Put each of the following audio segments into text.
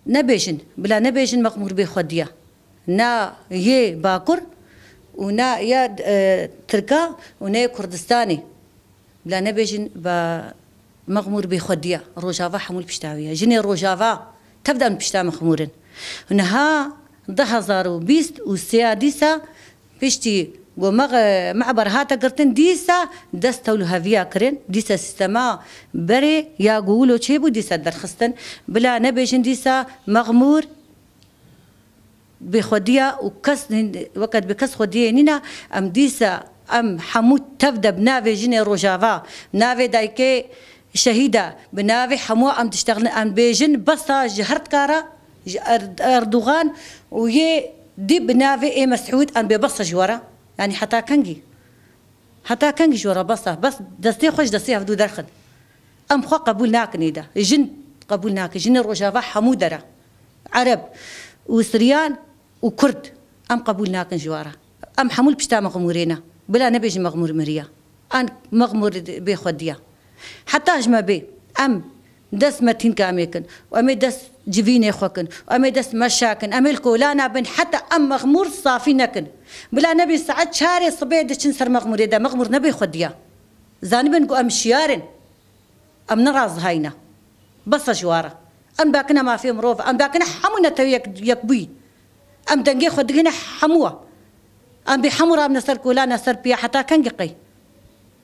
نبيجن بلا نبيجن مغمور بخدية نا يه باكر ونا يا تركا ونا كردستاني بلا نبيجن مغمور بخدية روجافا حمول بشتاوية جني روجافا تبدأ بشتا مخمورن ونها ضهزارو بيست وسيادسة بشتي معبر هاتا قرتن ديسا دستولو هافيا كرين ديسا سيستما بري يا قولو تشيبو ديسا درخستن بلا نبيجن ديسا مغمور بخدية وكس وقت بكس خدية نينا ام ديسا ام حمود تبدا بنافي جيني روجافا نافي دايكي شهيدة بنافي حمو ام تشتغل ام بيجن بصا جهرت كارا اردوغان ويي دي بنافي اي مسعود ام ببصا جوارا يعني حتى كنجي جورا بصا بس دستي خوش دستي هفدو درخل ام خو قبول ناكني دا جن قبول ناك جن روجافا حمو درا عرب وسريان وكرد ام قبول ناكن جوارا ام حمول بشتا مغمورينا بلا نبيج مغمور مريا ان مغمور بخديا حتى اجما بي ام دس متين كاميكن وامي دس جفيني خوكن وامي دس مشاكن امي الكولانا بن حتى ام مغمور صافي نكن بلا نبي سعد شاري صبيد شنسر مغمور دا مغمور نبي خديا زاني بنقو ام شيارن ام نراز هاينا بس جوارا ام باكنا ما في مروف ام باكنا حمونا تو يكبي ام دنجي خدينا حموه ام بحمورا من سر كولانا سر بيا حتى كنقي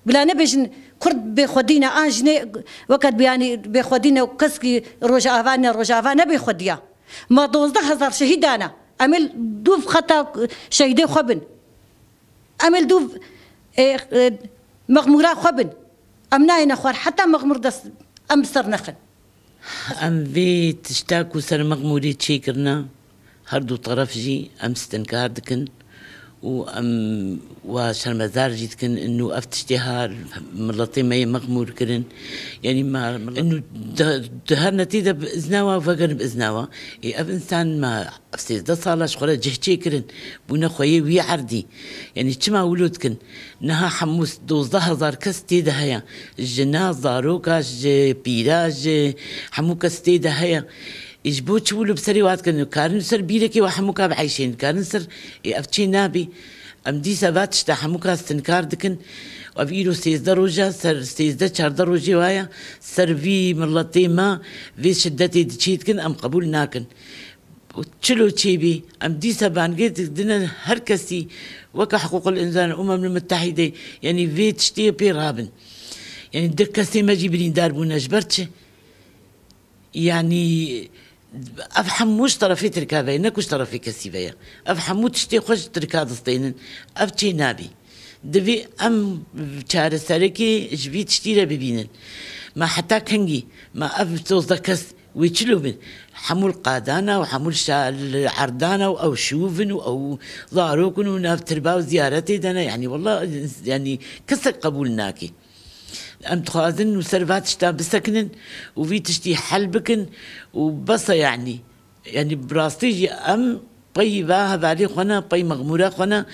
بلا نبيج كرد بخدينا انجني وقت بياني بخدينا وكسكي روجافا نبي خديا ما 12000 شهيدانا امل دوف خطا شهيدي خبن امل دوف مغمورا خبن امناينا خوار حتى مغمور دس ام سر نخل ام في تشتاكو سر مغموري تشيكرنا هردو طرف جي ام ستنكار دكن وام وشرمزار جيتكن انه افتشتها مرتين ما مغمور كرن يعني ما انه دهر نتيجه بازناوا فقر بازناوا اف انسان ما افسيز ده صار شغله جهتي كرن بونا خوي وي عردي يعني كما ولودكن نها حموس دوز ظهر كستي دهيا الجناز زاروكاش بيراج حموكستي دهيا إجبو تشولو بسري وات كنو كارن سر بيركي وحموكا بعيشين كارن سر أفتشي نابي أم دي سبات شتا حموكا استنكار دكن وفيرو 6 دروجة سر 6 4 دروجة وايا سر في مرلطي ما في شدتي دشيت كن أم قبول ناكن وتشلو تشيبي أم دي سبان قيت دنا هركسي وكا حقوق الإنسان الأمم المتحدة يعني في تشتي بي رابن يعني دكسي ما جيبين داربونا جبرتش يعني افهم مش طرفي تركابه انك مش طرفي كسيبه افهم تشتي خوش تركاد سطينن افتي نابي دبي ام شار سركي جبي تشتي ببينن ما حتى كنجي ما افتوز دكس ويتشلوبن حمول قادانا وحمول عردانا او شوفن او ظاروكن وناف ترباو زيارتي دنا يعني والله يعني كسر قبولناكي أم تخازن وسرفات شتا بسكنن وفي تشتي حلبكن وبصا يعني براستيجي أم بي باها بعدي خونا بي مغمورة خونا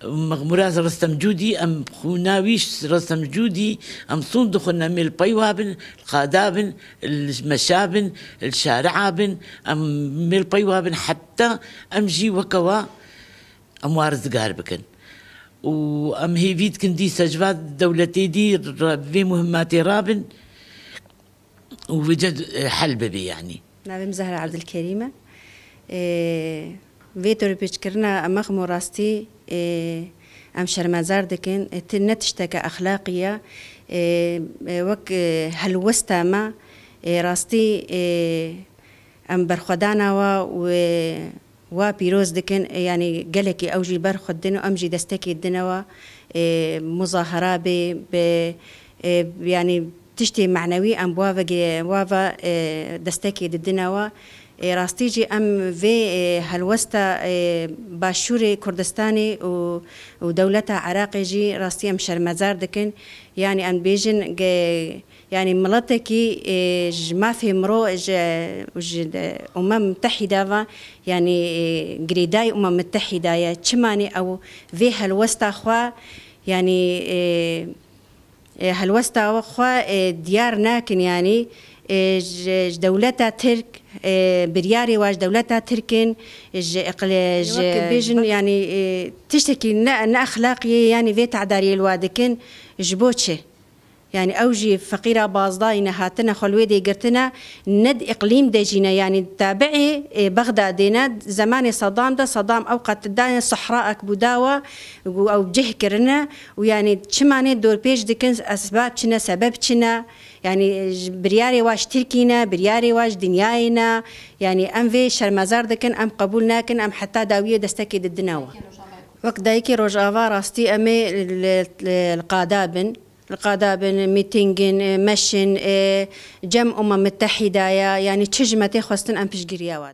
مغمورة رستم جودي أم خوناويش رستم جودي أم صندوق خونا ميل بي وابن القادابن المشابن الشارعابن أم ميل بي وابن حتى أمجي وكوا أموار زقار بكن وام هي فيت كندي سجفات دولتي دي في مهماتي رابن ووجد حل بي يعني نعم زهرة عبد الكريمة فيتور بيشكرنا مغمو راستي ام شرمازار دكن نتشتكى اخلاقية وك هلوستا ما راستي ام برخدانا و بيروز دكن يعني قالك أوجي برخد دنو أمجي دستكي دنوا مظاهرة يعني تشتي معنوي أم وافا دستكي دنوا راستيجي أم في هلوستا باشوري كردستاني ودولة عراقي جي راستي أم شرمزار دكن يعني أم بيجن يعني ملتكي ما في مرو متحدة يعني قريداي متحدة يا تشماني أو في هالوستا خوا يعني هالوستا خوا ديار ناكن يعني دولتا ترك برياري واش دولتا تركن بيجن يعني تشتكي ان اخلاقي يعني في تعداري الوادكن جبوتشه يعني اوجي فقيره بازداينا هاتنا خلويدي قرتنا ند اقليم دجينا يعني تابعي بغدادنا زمان صدام ده صدام اوقات داين صحراء بوداوه او جهكرنا ويعني شماني دور بيش دكن اسباب شنا سبب شنا يعني برياري واش تركينا برياري واش دنياينا يعني ام في شرمزار دكن ام قبولنا كن ام حتى داويه دستكي ضدنا وقت دايكي روجافا راستي امي القادابن ميتينجن مشن جمع متحدة يعني تشجمتي خواستن ام بشجرياوات